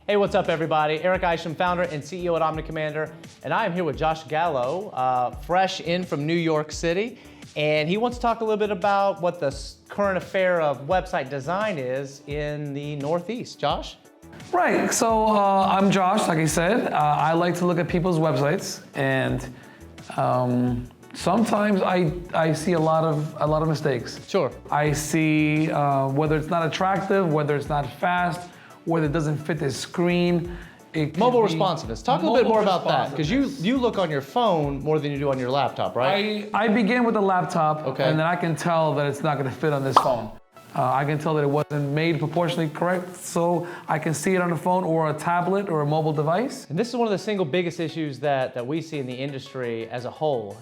Hey, what's up, everybody? Eric Isham, founder and CEO at OmniCommander, and I am here with Josh Gallo, fresh in from New York City, and he wants to talk a little bit about what the current affair of website design is in the Northeast. Josh? Right, so I'm Josh, like I said. I like to look at people's websites, and sometimes I see a lot of mistakes. Sure. I see whether it's not attractive, whether it's not fast, whether it doesn't fit the screen. Mobile responsiveness. Talk a little bit more about that, because you look on your phone more than you do on your laptop, right? I begin with a laptop, okay, and then I can tell that it's not going to fit on this phone. I can tell that it wasn't made proportionally correct, so I can see it on a phone or a tablet or a mobile device. And this is one of the single biggest issues that we see in the industry as a whole.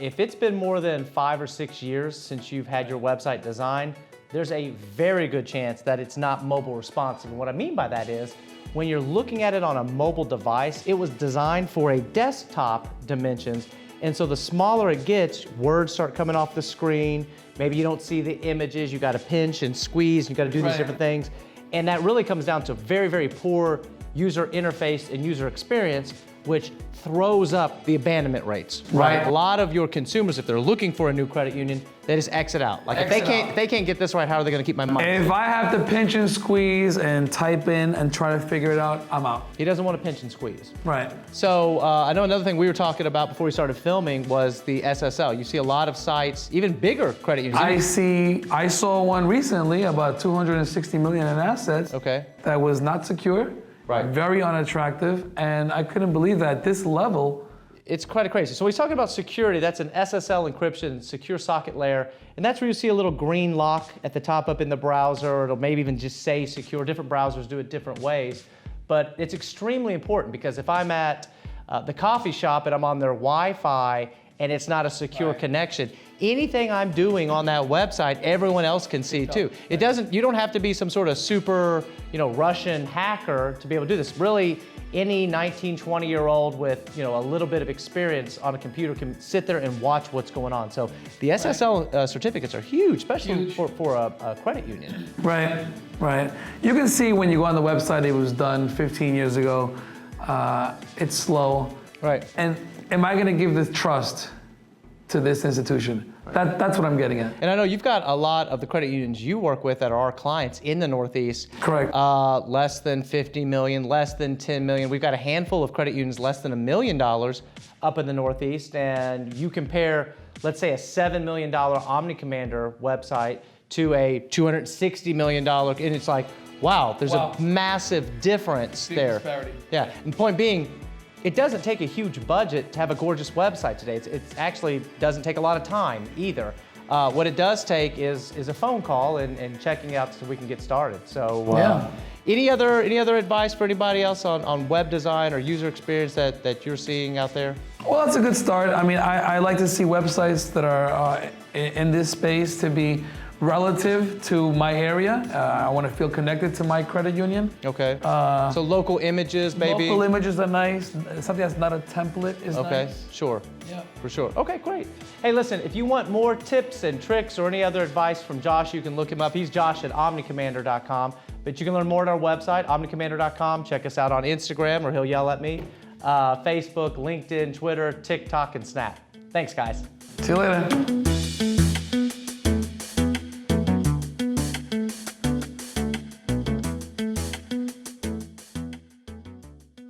If it's been more than 5 or 6 years since you've had your website designed, there's a very good chance that it's not mobile responsive. And what I mean by that is, when you're looking at it on a mobile device, it was designed for a desktop dimensions. And so the smaller it gets, words start coming off the screen. Maybe you don't see the images, you gotta pinch and squeeze, you gotta do these different things. And that really comes down to very, very poor user interface and user experience, which throws up the abandonment rates, right? A lot of your consumers, if they're looking for a new credit union, they just exit out. Like if they can't get this right, how are they gonna keep my money? If I have to pinch and squeeze and type in and try to figure it out, I'm out. He doesn't want to pinch and squeeze. Right. So I know another thing we were talking about before we started filming was the SSL. You see a lot of sites, even bigger credit unions. I saw one recently, about 260 million in assets. Okay. That was not secure. Right. Very unattractive, and I couldn't believe that this level. It's quite crazy. So when he's talking about security, that's an SSL encryption, secure socket layer, and that's where you see a little green lock at the top up in the browser. It'll maybe even just say secure. Different browsers do it different ways, but it's extremely important because if I'm at the coffee shop and I'm on their Wi-Fi and it's not a secure connection, anything I'm doing on that website, everyone else can see too. You don't have to be some sort of super, Russian hacker to be able to do this. Really, any 19, 20-year-old with, a little bit of experience on a computer can sit there and watch what's going on. So the SSL certificates are huge, especially for a credit union. Right, right. You can see when you go on the website, it was done 15 years ago. It's slow. Right. And am I gonna give this trust to this institution? That's what I'm getting at. And I know you've got a lot of the credit unions you work with that are our clients in the Northeast. Correct. Less than 50 million, less than 10 million. We've got a handful of credit unions less than $1 million up in the Northeast. And you compare, let's say, a $7 million OmniCommander website to a $260 million, and it's like, wow, there's a massive difference there. Disparity. Yeah, and the point being, it doesn't take a huge budget to have a gorgeous website today. It actually doesn't take a lot of time either. What it does take is a phone call and checking out so we can get started. So any other advice for anybody else on web design or user experience that you're seeing out there? Well, that's a good start. I mean, I like to see websites that are in this space to be relative to my area. I want to feel connected to my credit union. Okay. So local images, maybe? Local images are nice. Something that's not a template is nice. Okay, sure. Yeah. For sure. Okay, great. Hey, listen, if you want more tips and tricks or any other advice from Josh, you can look him up. He's Josh at OmniCommander.com. But you can learn more at our website, OmniCommander.com. Check us out on Instagram, or he'll yell at me. Facebook, LinkedIn, Twitter, TikTok, and Snap. Thanks, guys. See you later.